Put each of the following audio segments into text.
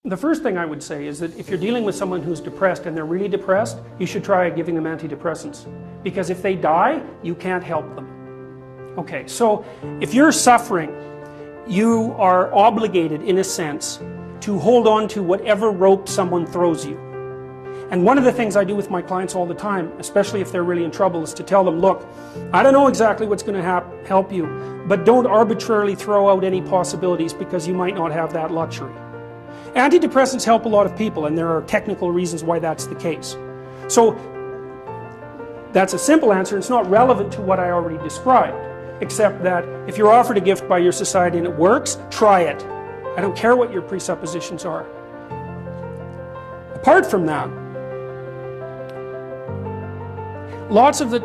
The first thing I would say is that if you're dealing with someone who's depressed and they're really depressed, you should try giving them antidepressants. Because if they die, you can't help them. Okay, so if you're suffering, you are obligated, in a sense, to hold on to whatever rope someone throws you. And one of the things I do with my clients all the time, especially if they're really in trouble, is to tell them, look, I don't know exactly what's going to help you, but don't arbitrarily throw out any possibilities because you might not have that luxury. Antidepressants help a lot of people, and there are technical reasons why that's the case. So that's a simple answer. It's not relevant to what I already described, except that if you're offered a gift by your society and it works, try it. I don't care what your presuppositions are. Apart from that, lots of the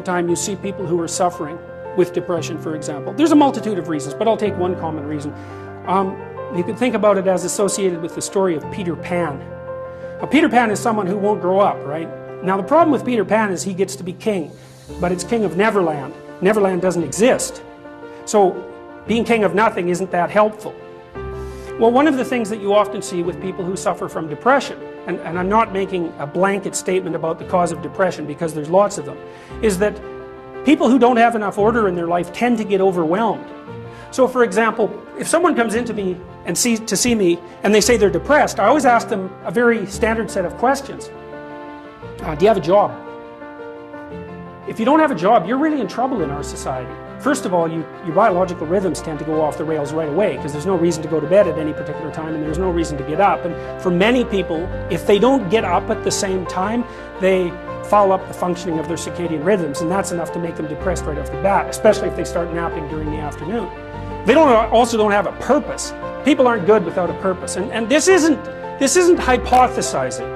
time you see people who are suffering with depression, for example. There's a multitude of reasons, but I'll take one common reason. You can think about it as associated with the story of Peter Pan. Now, Peter Pan is someone who won't grow up, right? Now the problem with Peter Pan is he gets to be king, but it's king of Neverland. Neverland doesn't exist. So being king of nothing isn't that helpful. Well, one of the things that you often see with people who suffer from depression, and I'm not making a blanket statement about the cause of depression because there's lots of them, is that people who don't have enough order in their life tend to get overwhelmed. So for example, if someone comes into me and to see me and they say they're depressed, I always ask them a very standard set of questions. Do you have a job? If you don't have a job, you're really in trouble in our society. First of all, your biological rhythms tend to go off the rails right away because there's no reason to go to bed at any particular time and there's no reason to get up. And for many people, if they don't get up at the same time, they foul up the functioning of their circadian rhythms, and that's enough to make them depressed right off the bat, especially if they start napping during the afternoon. They also don't have a purpose. People aren't good without a purpose, and this isn't hypothesizing.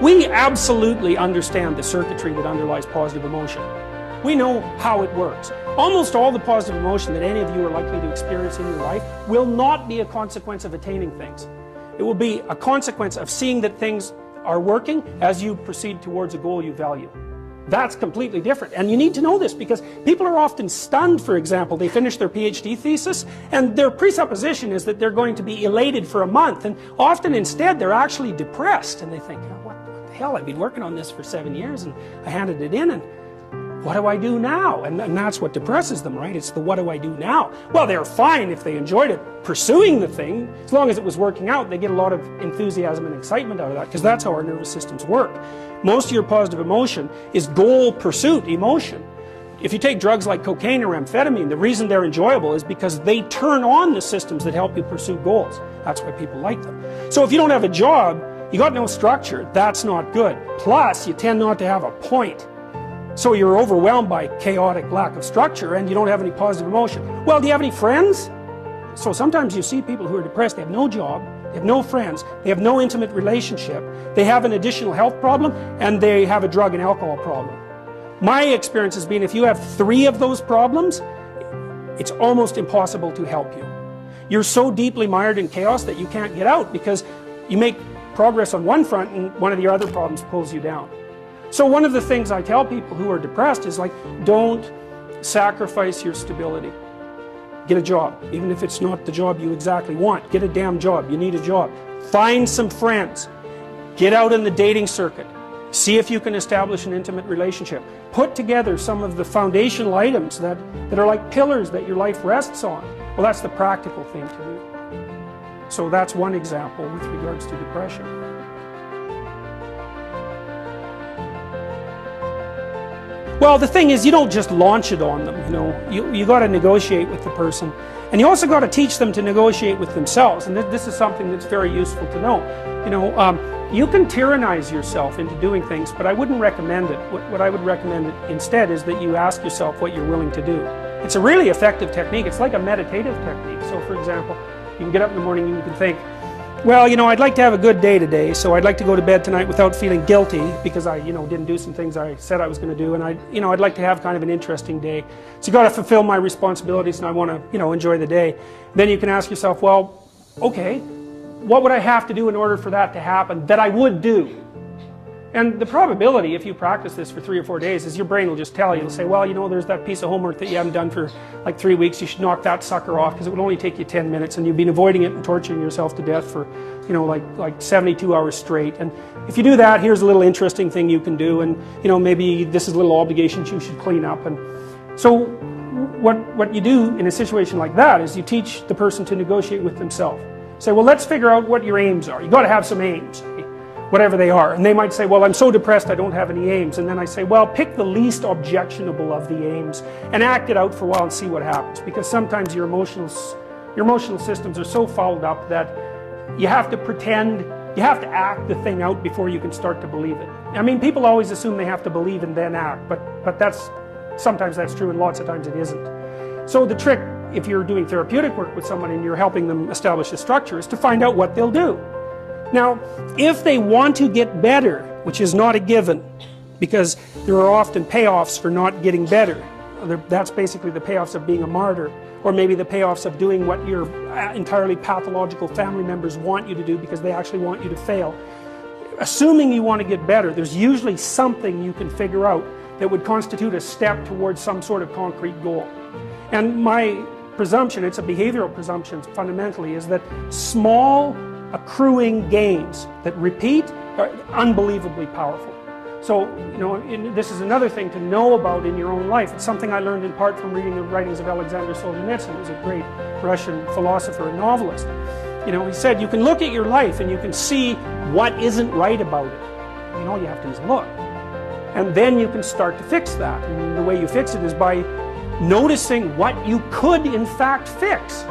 We absolutely understand the circuitry that underlies positive emotion. We know how it works. Almost all the positive emotion that any of you are likely to experience in your life will not be a consequence of attaining things. It will be a consequence of seeing that things are working as you proceed towards a goal you value. That's completely different, and you need to know this because people are often stunned. For example, they finish their PhD thesis and their presupposition is that they're going to be elated for a month, and often instead they're actually depressed, and they think, oh, what the hell, I've been working on this for 7 years and I handed it in, and what do I do now? And that's what depresses them, right? It's the what do I do now? Well, they're fine if they enjoyed it pursuing the thing. As long as it was working out, they get a lot of enthusiasm and excitement out of that because that's how our nervous systems work. Most of your positive emotion is goal pursuit emotion. If you take drugs like cocaine or amphetamine, the reason they're enjoyable is because they turn on the systems that help you pursue goals. That's why people like them. So if you don't have a job, you got no structure, that's not good. Plus, you tend not to have a point. So you're overwhelmed by chaotic lack of structure and you don't have any positive emotion. Well, do you have any friends? So sometimes you see people who are depressed, they have no job, they have no friends, they have no intimate relationship, they have an additional health problem, and they have a drug and alcohol problem. My experience has been if you have 3 of those problems, it's almost impossible to help you. You're so deeply mired in chaos that you can't get out because you make progress on one front and one of the other problems pulls you down. So one of the things I tell people who are depressed is like, don't sacrifice your stability. Get a job, even if it's not the job you exactly want. Get a damn job, you need a job. Find some friends. Get out in the dating circuit. See if you can establish an intimate relationship. Put together some of the foundational items that are like pillars that your life rests on. Well, that's the practical thing to do. So that's one example with regards to depression. Well, the thing is, you don't just launch it on them, you know. You got to negotiate with the person. And you also got to teach them to negotiate with themselves. And this is something that's very useful to know. You know, you can tyrannize yourself into doing things, but I wouldn't recommend it. What I would recommend instead is that you ask yourself what you're willing to do. It's a really effective technique. It's like a meditative technique. So, for example, you can get up in the morning and you can think, well, you know, I'd like to have a good day today, so I'd like to go to bed tonight without feeling guilty because I, you know, didn't do some things I said I was going to do, and I'd like to have kind of an interesting day. So you got to fulfill my responsibilities, and I want to, you know, enjoy the day. Then you can ask yourself, well, okay, what would I have to do in order for that to happen that I would do? And the probability, if you practice this for 3 or 4 days, is your brain will just tell you, it'll say, well, you know, there's that piece of homework that you haven't done for like 3 weeks, you should knock that sucker off because it would only take you 10 minutes and you've been avoiding it and torturing yourself to death for, you know, like 72 hours straight. And if you do that, here's a little interesting thing you can do, and, you know, maybe this is a little obligations you should clean up. And so what you do in a situation like that is you teach the person to negotiate with themselves. Say, well, let's figure out what your aims are. You've got to have some aims, whatever they are. And they might say, well, I'm so depressed I don't have any aims. And then I say, well, pick the least objectionable of the aims and act it out for a while and see what happens. Because sometimes your emotional systems are so fouled up that you have to pretend, you have to act the thing out before you can start to believe it. I mean, people always assume they have to believe and then act, but sometimes that's true and lots of times it isn't. So the trick, if you're doing therapeutic work with someone and you're helping them establish a structure, is to find out what they'll do. Now, if they want to get better, which is not a given, because there are often payoffs for not getting better. That's basically the payoffs of being a martyr, or maybe the payoffs of doing what your entirely pathological family members want you to do because they actually want you to fail. Assuming you want to get better, there's usually something you can figure out that would constitute a step towards some sort of concrete goal. And my presumption, it's a behavioral presumption fundamentally, is that small accruing gains that repeat are unbelievably powerful. So, you know, this is another thing to know about in your own life. It's something I learned in part from reading the writings of Alexander Solzhenitsyn, who's a great Russian philosopher and novelist. You know, he said, you can look at your life and you can see what isn't right about it. And all you have to do is look. And then you can start to fix that. And the way you fix it is by noticing what you could in fact fix.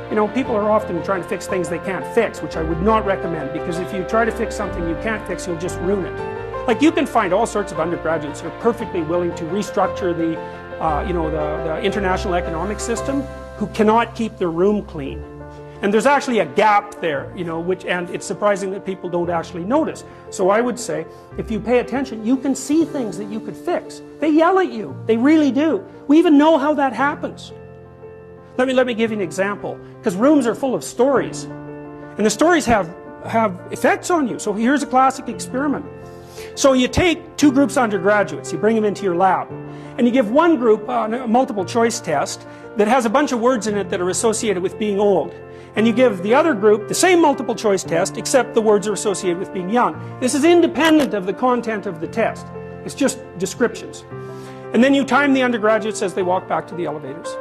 You know, people are often trying to fix things they can't fix, which I would not recommend, because if you try to fix something you can't fix, you'll just ruin it. Like, you can find all sorts of undergraduates who are perfectly willing to restructure the, the international economic system, who cannot keep their room clean. And there's actually a gap there, you know, and it's surprising that people don't actually notice. So I would say, if you pay attention, you can see things that you could fix. They yell at you. They really do. We even know how that happens. Let me give you an example, because rooms are full of stories, and the stories have effects on you. So here's a classic experiment. So you take 2 groups of undergraduates, you bring them into your lab, and you give one group a multiple choice test that has a bunch of words in it that are associated with being old. And you give the other group the same multiple choice test, except the words are associated with being young. This is independent of the content of the test. It's just descriptions. And then you time the undergraduates as they walk back to the elevators.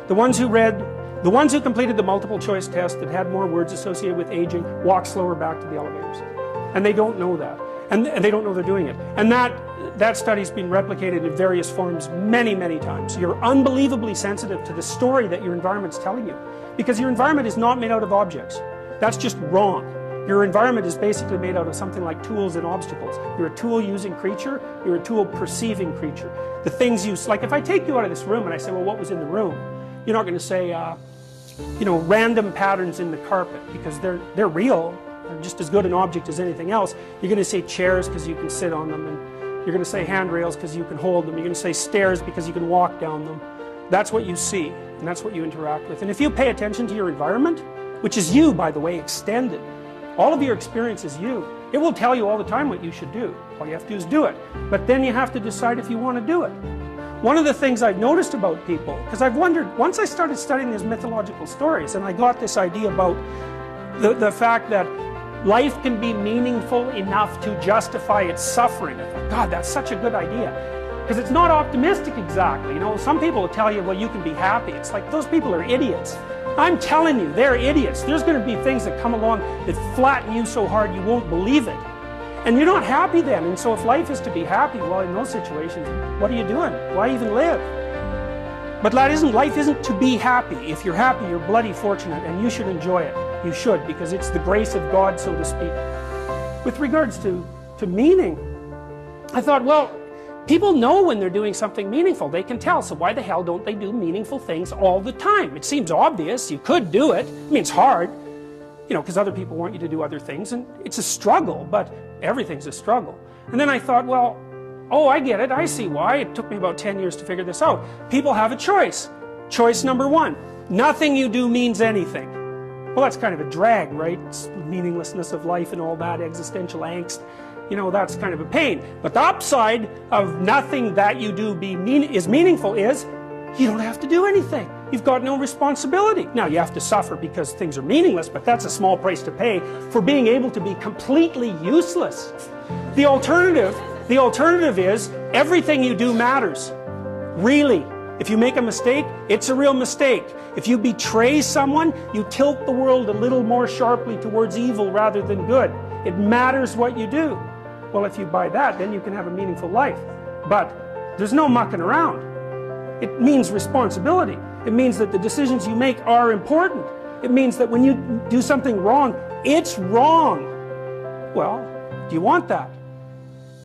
The ones who completed the multiple choice test that had more words associated with aging walk slower back to the elevators. And they don't know that. And they don't know they're doing it. And that study's been replicated in various forms many, many times. You're unbelievably sensitive to the story that your environment's telling you. Because your environment is not made out of objects. That's just wrong. Your environment is basically made out of something like tools and obstacles. You're a tool-using creature, you're a tool-perceiving creature. The things you, like if I take you out of this room and I say, well, what was in the room? You're not going to say, you know, random patterns in the carpet, because they're real. They're just as good an object as anything else. You're going to say chairs because you can sit on them, and you're going to say handrails because you can hold them. You're going to say stairs because you can walk down them. That's what you see, and that's what you interact with. And if you pay attention to your environment, which is you, by the way, extended, all of your experience is you. It will tell you all the time what you should do. All you have to do is do it. But then you have to decide if you want to do it. One of the things I've noticed about people, because I've wondered, once I started studying these mythological stories, and I got this idea about the fact that life can be meaningful enough to justify its suffering. I thought, God, that's such a good idea. Because it's not optimistic exactly. You know, some people will tell you, well, you can be happy. It's like, those people are idiots. I'm telling you, they're idiots. There's going to be things that come along that flatten you so hard you won't believe it. And you're not happy then. And so if life is to be happy, well, in those situations, what are you doing? Why even live? But life isn't to be happy. If you're happy, you're bloody fortunate, and you should enjoy it. You should, because it's the grace of God, so to speak. With regards to meaning, I thought, well, people know when they're doing something meaningful. They can tell, so why the hell don't they do meaningful things all the time? It seems obvious. You could do it. I mean, it's hard, you know, because other people want you to do other things, and it's a struggle, but everything's a struggle. And then I thought, well, oh, I get it. I see why. It took me about 10 years to figure this out. People have a choice. Choice number 1. Nothing you do means anything. Well, that's kind of a drag, right? It's meaninglessness of life and all that, existential angst. you know, that's kind of a pain. But the upside of nothing that you do is meaningful is you don't have to do anything. You've got no responsibility. Now you have to suffer because things are meaningless, but that's a small price to pay for being able to be completely useless. The alternative is everything you do matters. Really. If you make a mistake, it's a real mistake. If you betray someone, you tilt the world a little more sharply towards evil rather than good. It matters what you do. Well, if you buy that, then you can have a meaningful life. But there's no mucking around. It means responsibility. It means that the decisions you make are important. It means that when you do something wrong, it's wrong. Well, do you want that?